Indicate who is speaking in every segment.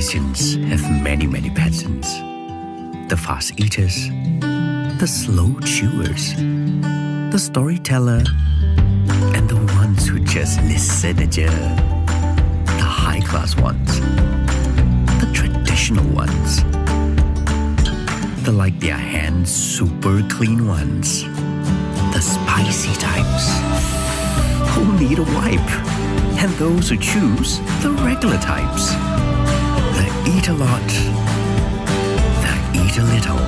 Speaker 1: Malaysians have many patterns. The fast eaters, the slow chewers, the storyteller, and the ones who just listen aja. The high-class ones, the traditional ones, the like their hands super clean ones, the spicy types who need a wipe, and those who choose the regular types. The eat a lot, the eat a little,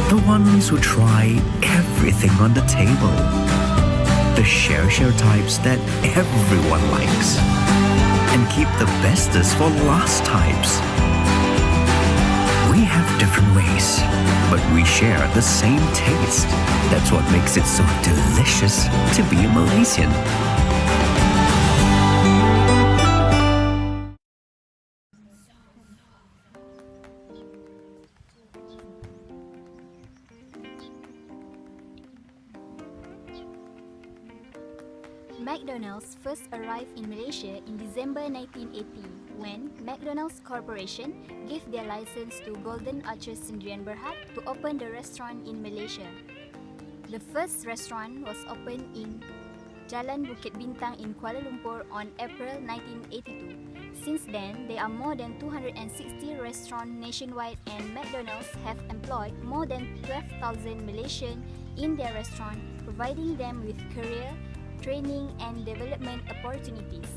Speaker 1: the ones who try everything on the table, the share types that everyone likes, and keep the bestest for last types. We have different ways, but we share the same taste. That's what makes it so delicious to be a Malaysian.
Speaker 2: McDonald's first arrived in Malaysia in December 1980 when McDonald's Corporation gave their license to Golden Arches Sdn Bhd to open the restaurant in Malaysia. The first restaurant was opened in Jalan Bukit Bintang in Kuala Lumpur on April 1982. Since then, there are more than 260 restaurants nationwide, and McDonald's have employed more than 12,000 Malaysians in their restaurant, providing them with career, training and development opportunities.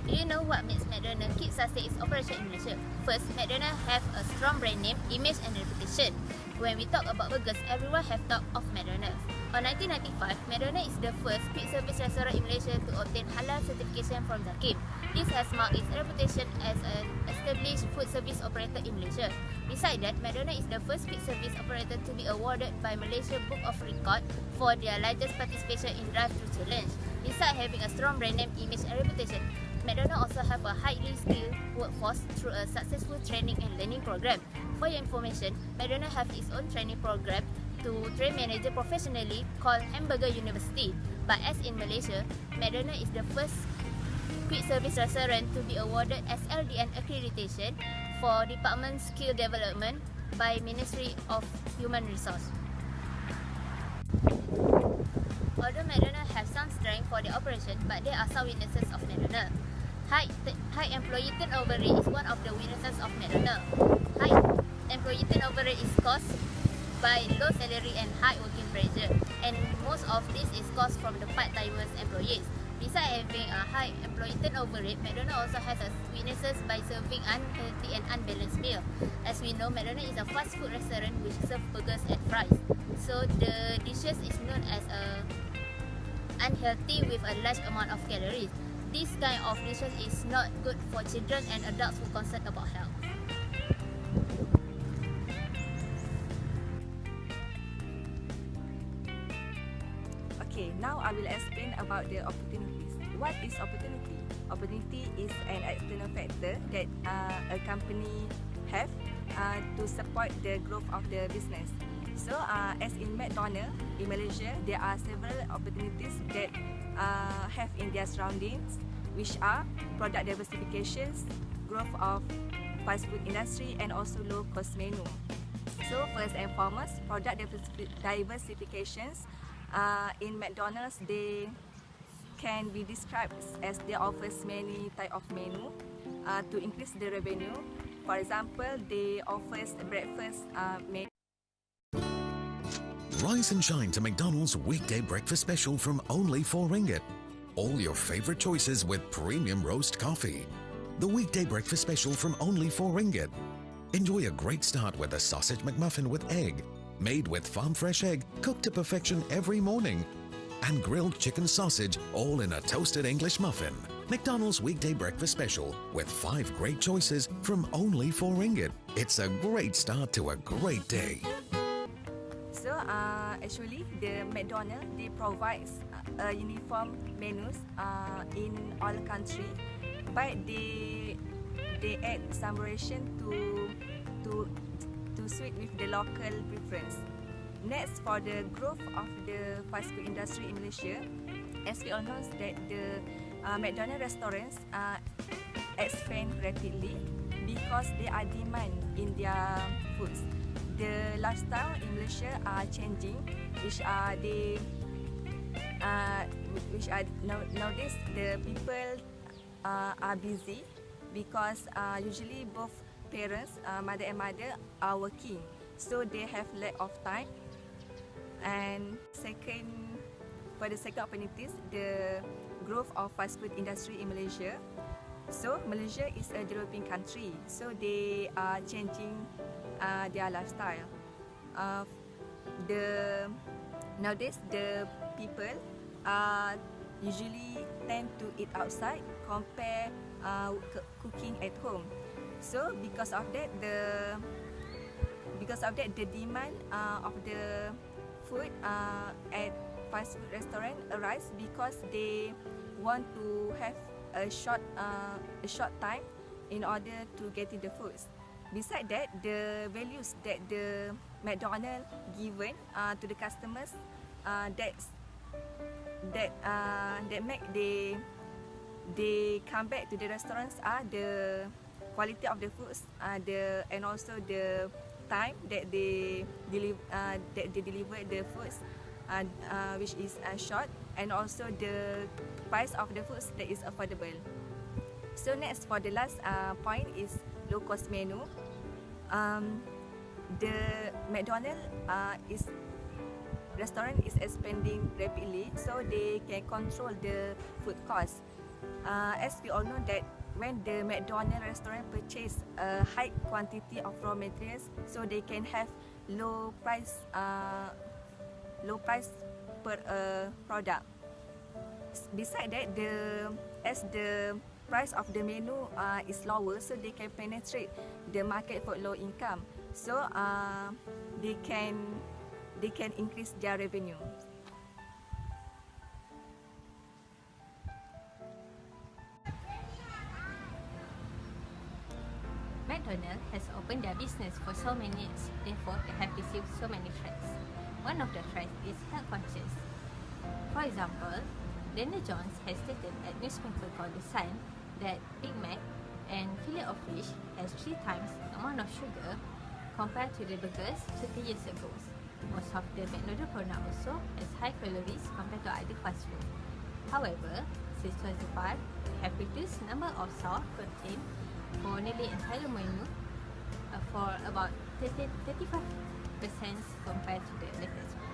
Speaker 3: Do you know what makes McDonald's keep sustain its operation in Malaysia? First, McDonald's have a strong brand name, image and reputation. When we talk about burgers, everyone have thought of McDonald's. On 1995, McDonald's is the first quick service restaurant in Malaysia to obtain halal certification from Zakim. This has marked its reputation as an established food service operator in Malaysia. Besides that, McDonald's is the first quick service operator to be awarded by Malaysia Book of Record for their largest participation in drive-thru challenge. Besides having a strong brand name, image and reputation, McDonald's also have a highly skilled workforce through a successful training and learning program. For your information, McDonald's have its own training program to train manager professionally called Hamburger University. But as in Malaysia, McDonald's is the first quick service restaurant to be awarded SLDN accreditation for Department Skill Development by Ministry of Human Resource. Although McDonald's have some strength for their operation, but there are some weaknesses of McDonald's. High employee turnover rate is one of the weaknesses of McDonald's. High employee turnover rate is caused by low salary and high working pressure, and most of this is caused from the part-timers employees. Besides having a high employee turnover rate, McDonald's also has weaknesses by serving unhealthy and unbalanced meal. As we know, McDonald's is a fast food restaurant which serves burgers and fries. So the dishes is known as unhealthy with a large amount of calories. This kind of dishes is not good for children and adults who are concerned about health.
Speaker 4: Okay, now I will explain about the opportunities. What is opportunity? Opportunity is an external factor that a company have to support the growth of the business. So, as in McDonald's in Malaysia, there are several opportunities that have in their surroundings, which are product diversifications, growth of fast food industry, and also low cost menu. So, first and foremost, product diversifications. In McDonald's, they can be described as they offers many type of menu to increase the revenue. For example, they offers breakfast menu.
Speaker 5: Rise and shine to McDonald's weekday breakfast special from only RM4. All your favorite choices with premium roast coffee. The weekday breakfast special from only RM4. Enjoy a great start with a sausage McMuffin with egg, made with farm fresh egg, cooked to perfection every morning, and grilled chicken sausage, all in a toasted English muffin. McDonald's weekday breakfast special with 5 great choices from only RM4. It's a great start to a great day.
Speaker 4: So, actually, the McDonald's, they provides uniform menus in all country, but they add some variation to suit with the local preference. Next, for the growth of the fast food industry in Malaysia, as we all know that the McDonald's restaurants expand rapidly because there are demand in their foods. The lifestyle in Malaysia are changing, which are nowadays the people are busy because usually both parents, mother and mother, are working, so they have lack of time. And second, for the second opportunities, the growth of fast food industry in Malaysia. So Malaysia is a developing country, so they are changing their lifestyle. Nowadays the people usually tend to eat outside compare cooking at home. So because of that the demand of the food at fast food restaurant arise because they want to have a short time in order to get in the foods. Besides that, the values that the McDonald's given to the customers that make they come back to the restaurants are the quality of the foods, and also the time that they deliver the foods, which is short, and also the price of the foods that is affordable. So next, for the last point is low cost menu. The McDonald's restaurant is expanding rapidly, so they can control the food cost. As we all know that when the McDonald's restaurant purchase a high quantity of raw materials, so they can have low price per product. Besides that, as the price of the menu is lower, so they can penetrate the market for low income. So they can increase their revenue.
Speaker 3: McDonald's has opened their business for so many years, therefore they have received so many threats. One of the threats is health conscious. For example, Daniel Jones has stated at newspaper called The Sun that Big Mac and fillet of fish has 3 times the amount of sugar compared to the burgers 30 years ago. Most of the McDonald's product also has high calories compared to other fast food. However, since 2005, we have reduced the number of salt content for nearly entire menu for about 35% compared to the latest one.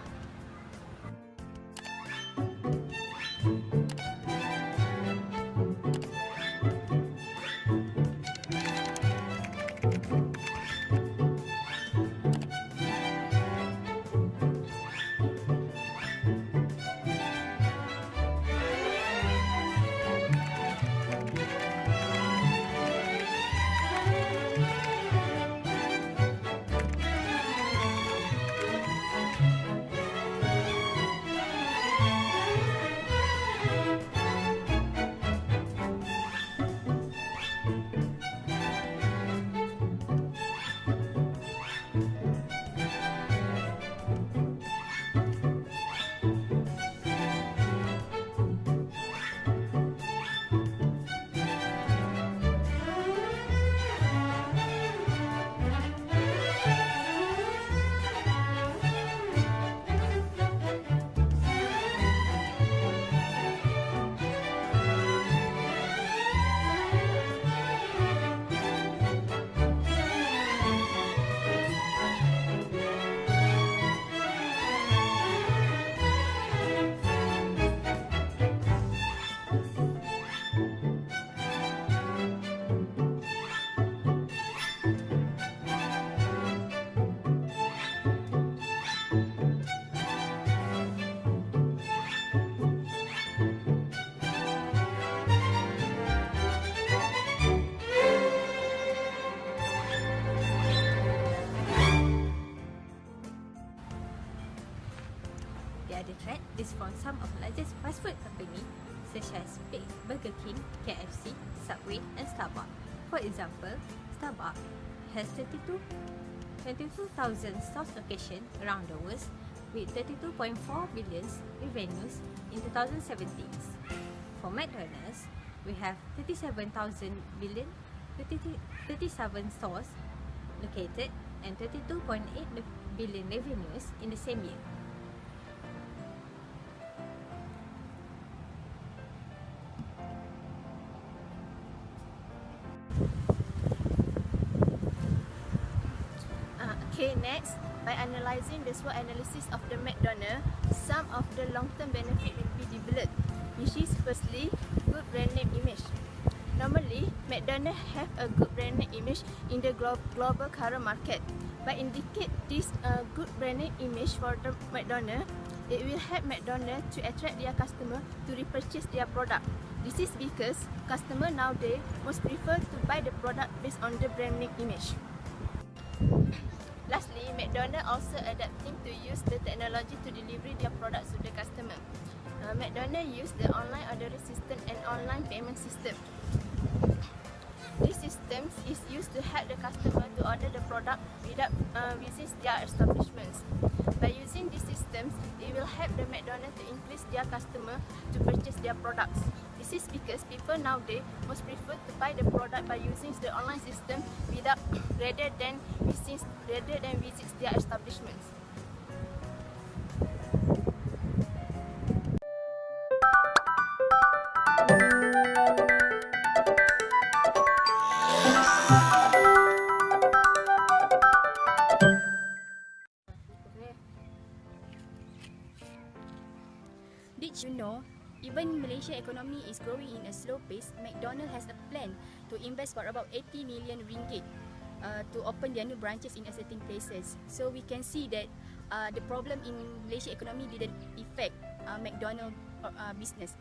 Speaker 3: The threat is from some of the largest fast food companies such as Burger King, KFC, Subway and Starbucks. For example, Starbucks has 32 22,000 stores locations around the world with 32.4 billion revenues in 2017. For McDonald's, we have 37 stores located and 32.8 billion revenues in the same year. Okay, next, by analysing the SWOT analysis of the McDonald's, some of the long-term benefit will be developed, which is firstly, good brand name image. Normally, McDonald's have a good brand name image in the global current market. By indicate this good brand name image for the McDonald's, it will help McDonald's to attract their customer to repurchase their product. This is because customers nowadays most prefer to buy the product based on the brand name image. Lastly, McDonald's also adapting to use the technology to deliver their products to the customer. McDonald's use the online ordering system and online payment system. This system is used to help the customer to order the product without visit their establishments. By using this system, it will help the McDonald's to increase their customer to purchase their products. This is because people nowadays most prefer to buy the product by using the online system rather than visit their establishments.
Speaker 2: Did you know, even Malaysia economy is growing in a slow pace, McDonald's has a plan to invest for about 80 million ringgit to open their new branches in certain places. So we can see that the problem in Malaysia economy didn't affect McDonald's business.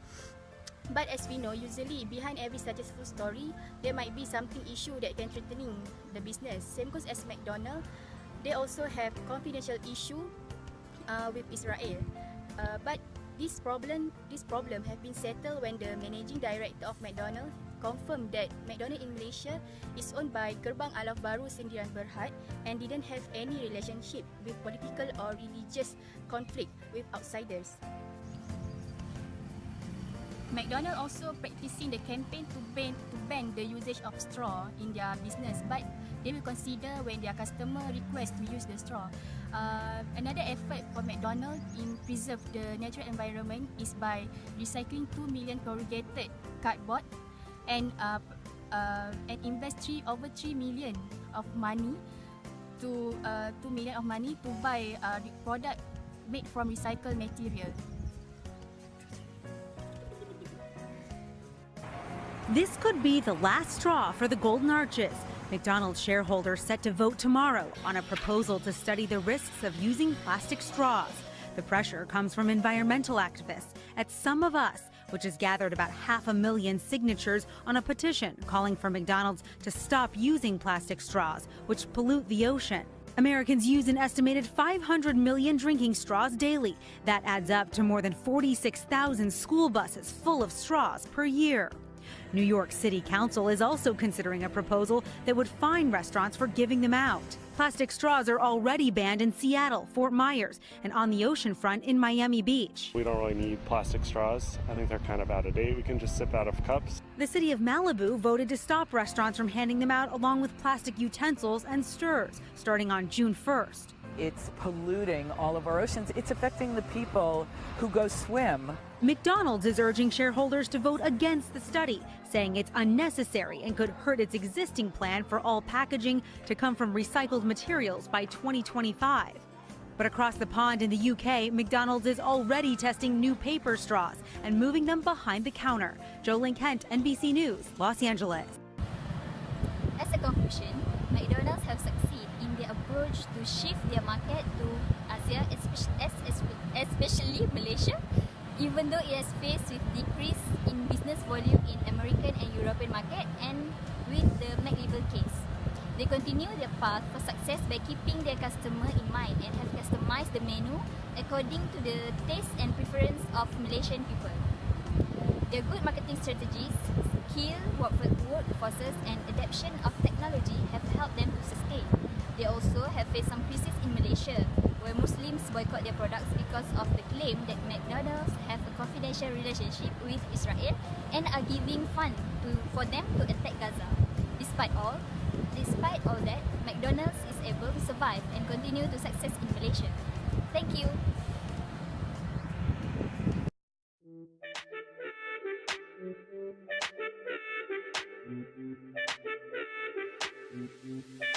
Speaker 2: But as we know, usually behind every successful story, there might be something issue that can threatening the business. Same goes as McDonald's, they also have confidential issue with Israel. But this problem have been settled when the managing director of McDonald's confirmed that McDonald's in Malaysia is owned by Gerbang Alaf Baru Sendirian Berhad and didn't have any relationship with political or religious conflict with outsiders. McDonald's also practicing the campaign to ban the usage of straw in their business, but they will consider when their customer request to use the straw. Another effort for McDonald's in preserve the natural environment is by recycling 2 million corrugated cardboard and invest over 3 million of money to buy product made from recycled material.
Speaker 6: This could be the last straw for the Golden Arches. McDonald's shareholders set to vote tomorrow on a proposal to study the risks of using plastic straws. The pressure comes from environmental activists at Some of Us, which has gathered about 500,000 signatures on a petition calling for McDonald's to stop using plastic straws, which pollute the ocean. Americans use an estimated 500 million drinking straws daily. That adds up to more than 46,000 school buses full of straws per year. New York City Council is also considering a proposal that would fine restaurants for giving them out. Plastic straws are already banned in Seattle, Fort Myers, and on the ocean front in Miami Beach.
Speaker 7: We don't really need plastic straws. I think they're kind of out of date. We can just sip out of cups.
Speaker 6: The city of Malibu voted to stop restaurants from handing them out along with plastic utensils and stirrers, starting on June 1st.
Speaker 8: It's polluting all of our oceans. It's affecting the people who go swim.
Speaker 6: McDonald's is urging shareholders to vote against the study, saying it's unnecessary and could hurt its existing plan for all packaging to come from recycled materials by 2025. But across the pond in the UK, McDonald's is already testing new paper straws and moving them behind the counter. Jolene Kent, NBC News, Los Angeles.
Speaker 2: As a conclusion, McDonald's have succeeded in their approach to shift their market to Asia, especially Malaysia, even though it has faced with decrease in business volume in American and European market and with the McLabel case. They continue their path for success by keeping their customer in mind and have customized the menu according to the taste and preference of Malaysian people. Their good marketing strategies, skilled workforces and adaptation of technology have helped them to sustain. They also have faced some crisis in Malaysia, where Muslims boycott their products because of the claim that McDonald's have a confidential relationship with Israel and are giving funds for them to attack Gaza. Despite all that, McDonald's is able to survive and continue to success in Malaysia. Thank you.
Speaker 9: Thank you.